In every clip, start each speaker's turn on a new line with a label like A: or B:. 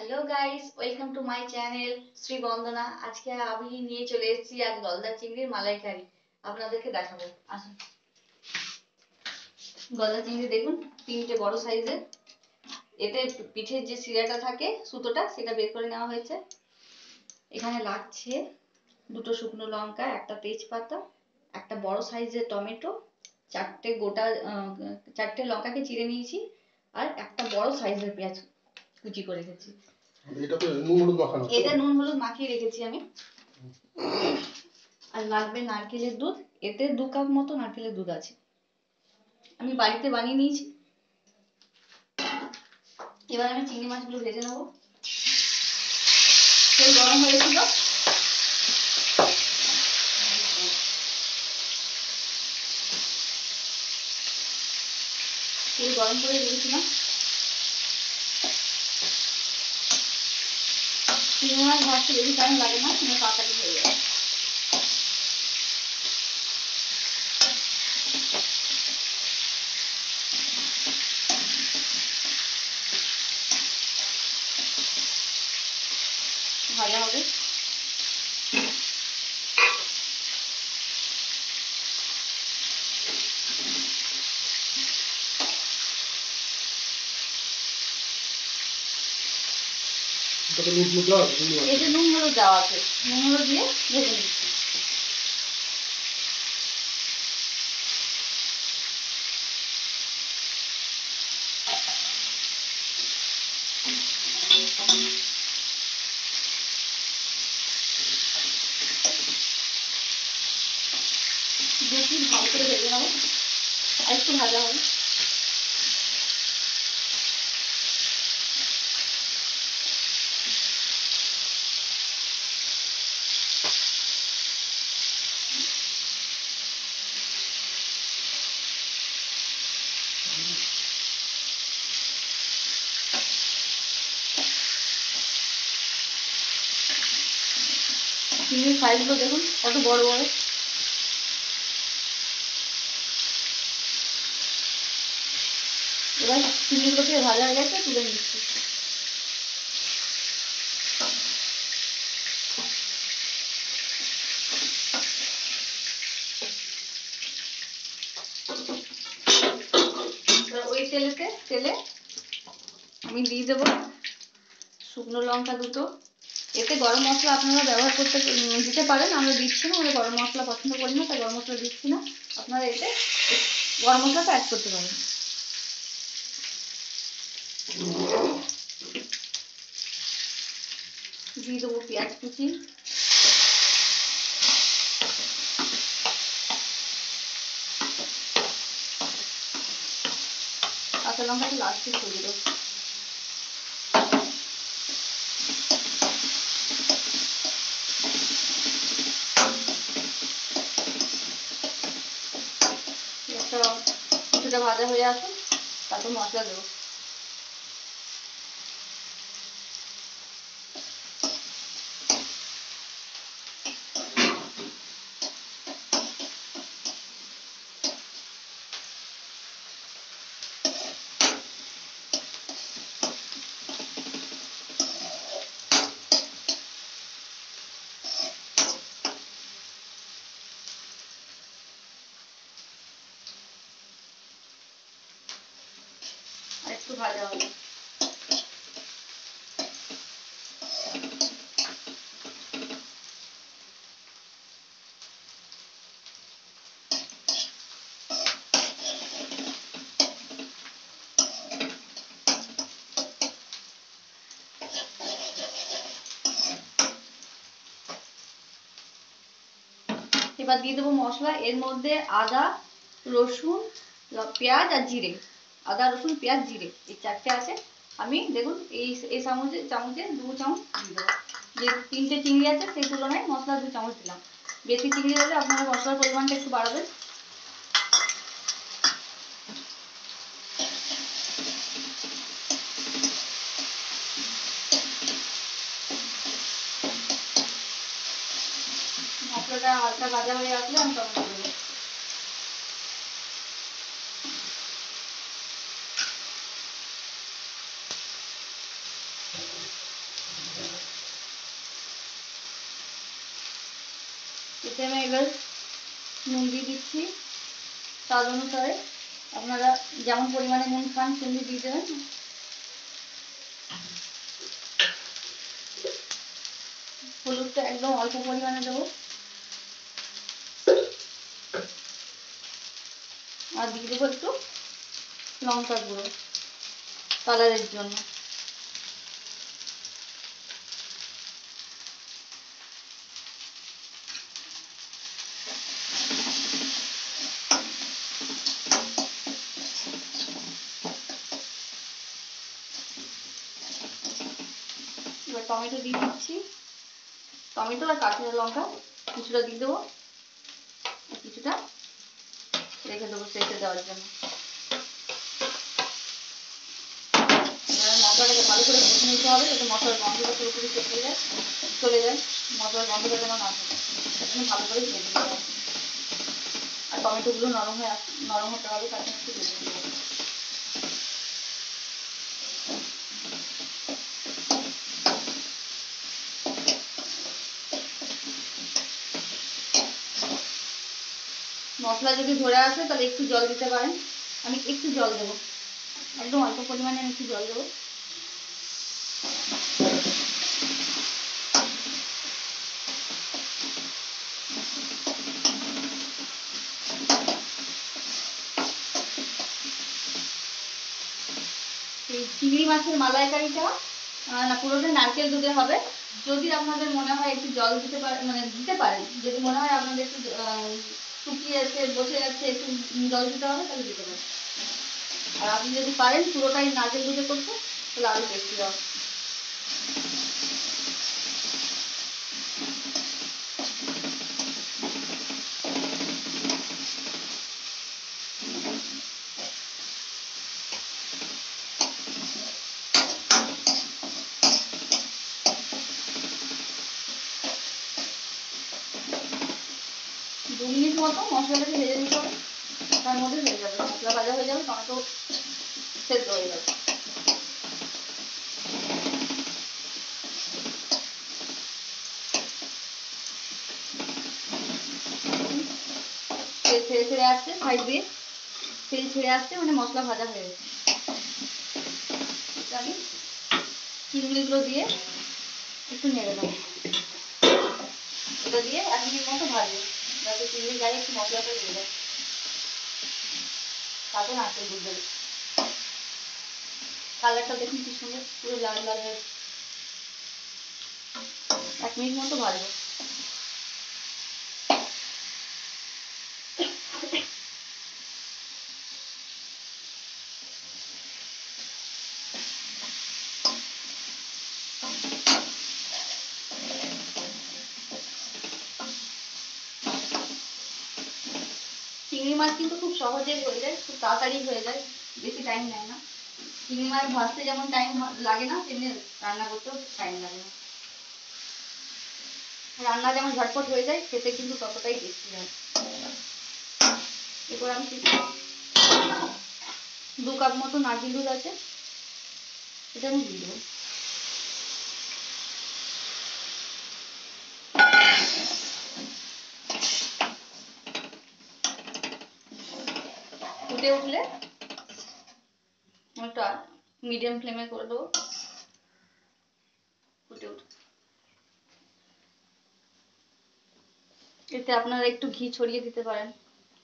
A: Hello guys, welcome to my channel Shri Bandana. আজকে আমি নিয়ে চলে এসেছি আজ গলদা চিংড়ির মালাইকারি আপনাদেরকে দেখাবো। আসুন, গলদা চিংড়ি দেখুন, তিনটে বড় সাইজের। এতে পিঠের যে শিরাটা থাকে, সুতোটা, সেটা বের করে নেওয়া হয়েছে। এখানে লাগছে দুটো শুকনো লঙ্কা, একটা তেজপাতা, একটা বড় সাইজের টমেটো, চারটে লঙ্কাকে চিড়ে নিয়েছি, আর একটা বড় সাইজের পেঁয়াজ কুচি করে রেখেছি। এতে নুন হলুদ মাখিয়ে রেখেছি আমি। আর লাগবে নারকেলের দুধ। এতে 2 কাপ মতো নারকেলের দুধ আছে, আমি বাড়িতে বানিয়ে নিয়েছি। এবার আমি চিংড়ি মাছগুলো ভেজে নেবো। তেল গরম হয়েছিল, তেল গরম করে রেখেছিলাম। চিংড়ি মাছ ভাজতে বেশি টাইম লাগে না, কিন্তু তাড়াতাড়ি হয়ে যাবে। ভাজা হবে। এতে নুন হলুদ দেওয়া আছে, নুন হলুদ দিয়ে ভেজে নিচ্ছি। দু পিস ভালো করে ভেজে নেবো, আর একটু ভাজা হবে। চিংড়ির সাইজগুলো দেখুন কত বড় বড়। এবার চিংড়িগুলোকে ভাজা হয়ে গেছে, তুলে নিচ্ছি। ওই তেলে আমি দিয়ে দেবো শুকনো লঙ্কা দুটো। এতে গরম মশলা আপনারা ব্যবহার দিতে পারেন, আমরা দিচ্ছি না, আমরা গরম মশলা পছন্দ করি না, তাই গরম মশলা দিচ্ছি না। আপনারা এতে গরম মশলাটা অ্যাড করতে পারেন। দিয়ে দেবো পেঁয়াজ কুচি, কাঁচা লঙ্কাটা লাস্টে ছড়িয়ে দেবো। কিছুটা ভাজা হয়ে আসুন, তারপর মশলা দেবো। আর একটু ভাজা হবে। এবার দিয়ে দেবো মশলা। এর মধ্যে আদা, রসুন, পেঁয়াজ আর জিরে। আদা, রসুন, পেঁয়াজ, জিরে, এই চারটে আছে। আমি দেখুন এই চামচে 2 চামচ দিয়ে দেবো। যে 3টে চিংড়ি আছে সেই তুলনায় মশলা 2 চামচ দিলাম। বেশি চিংড়ি হলে আপনারা মশলার পরিমাণটা একটু বাড়াবেন। মশলাটা হালকা ভাজা হয়ে আসলে আমি টমেটো দেবো। এতে আমি এবার নুন দিয়ে দিচ্ছি স্বাদ অনুসারে। আপনারা যেমন পরিমাণে নুন খান তেমনি দিয়ে দেবেন। হলুদটা একদম অল্প পরিমাণে দেবো, আর দিয়ে দেবো একটু লঙ্কার গুঁড়ো কালারের জন্য। এবার টমেটো দিয়ে দিচ্ছি, টমেটো আর কাঁচা লঙ্কা কিছুটা দিয়ে দেবো, কিছুটা রেখে দেবো শেষে দেওয়ার জন্য। এবার মশলাটাকে ভালো করে কষে নিতে হবে যাতে মশলার গন্ধটা পুরোপুরি চলে যায়, মশলার গন্ধটা যেন না থাকে, সেজন্য ভালো করে ভেজে দিতে হবে। আর টমেটোগুলো নরম হতে হবে, তার জন্য একটু ভেজে দিতে হবে। মশলা যদি ধরে আসে তাহলে একটু জল দিতে পারেন, আমি একটু জল দেবো, একদম অল্প পরিমাণে আমি একটু জল দেবো। এই চিংড়ি মাছের মালাইকারিটা না পুরোটা নারকেল দুধে হবে। যদি আপনাদের মনে হয় একটু জল দিতে পারেন, মানে দিতে পারেন, যদি মনে হয় আপনাদের একটু শুকিয়ে আছে বসে যাচ্ছে একটু জল দিতে হবে তাহলে দিতে পারেন। আর আপনি যদি পারেন পুরোটাই নারকেল দুধে করতে তাহলে আরো টেস্টি হবে। দু মিনিট মতো মশলাটাকে ভেজে নিতে হবে, তার মধ্যে হয়ে যাবে, মশলা ভাজা হয়ে যাবে, টমেটো সেদ্ধ হয়ে যাবে। তেল ছেড়ে ছেড়ে আসছে সাইড দিয়ে, তেল ছেড়ে আসছে মানে মশলা ভাজা হয়ে গেছে। এটা আমি চিংড়িগুলো দিয়ে একটু নেড়ে দেবো, এটা দিয়ে 1 মিনিট মতো ভাজবো যাতে চিংড়ির গায়ে একটু মশলাটা দিয়ে দেয়, তারপর নারকেল দুধ দেবে। কালারটা দেখুন কি সুন্দর, পুরো লাল লাল হয়ে 1 মিনিট মতো ভাজবো। চিংড়ি মাছ কিন্তু খুব সহজেই হয়ে যায়, খুব তাড়াতাড়ি হয়ে যায়, বেশি টাইম নেয় না। চিংড়ি মাছ ভাজতে যেমন টাইম লাগে না তেমনি রান্না করতেও টাইম লাগে না। রান্না যেমন ঝটপট হয়ে যায় খেতে কিন্তু ততটাই টেস্টি হয়। এরপর আমি 2 কাপ মতো নারকেল দুধ আছে, এটা আমি দিয়ে দেবো। ফুটে উঠলে একটা মিডিয়াম ফ্লেমে করে দেবো, ফুটে উঠে এতে আপনারা একটু ঘি ছড়িয়ে দিতে পারেন,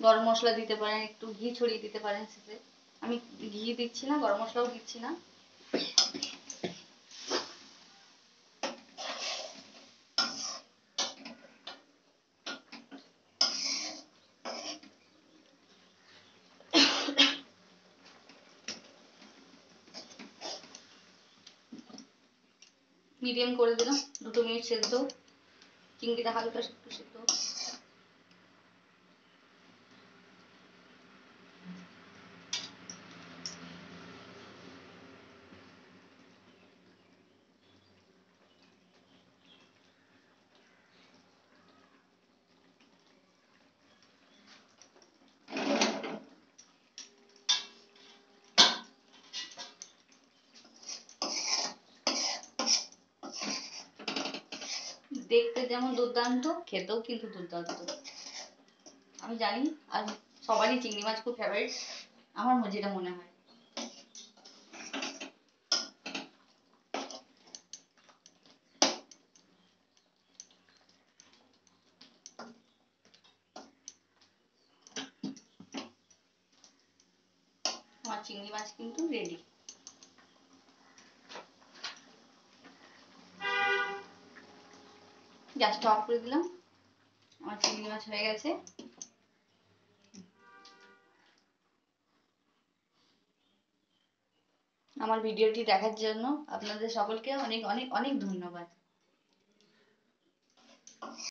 A: গরম মশলা দিতে পারেন, একটু ঘি ছড়িয়ে দিতে পারেন শেষে। আমি ঘি দিচ্ছি না, গরম মশলাও দিচ্ছি না। মিডিয়াম করে দিলাম, 2 মিনিট সেদ্ধ, চিংড়িটা হালকা একটু সেদ্ধ। দেখতে যেমন দুর্দান্ত, খেতেও কিন্তু দুর্দান্ত। আমি জানি আর সবারই চিংড়ি মাছ খুব ফেভারিট, আমার যেটা মনে হয়। আমার চিংড়ি মাছ কিন্তু রেডি। গ্যাসটা অফ করে দিলাম, আমার চিংড়ি মাছ হয়ে গেছে। আমার ভিডিওটি দেখার জন্য আপনাদের সকলকে অনেক অনেক অনেক ধন্যবাদ।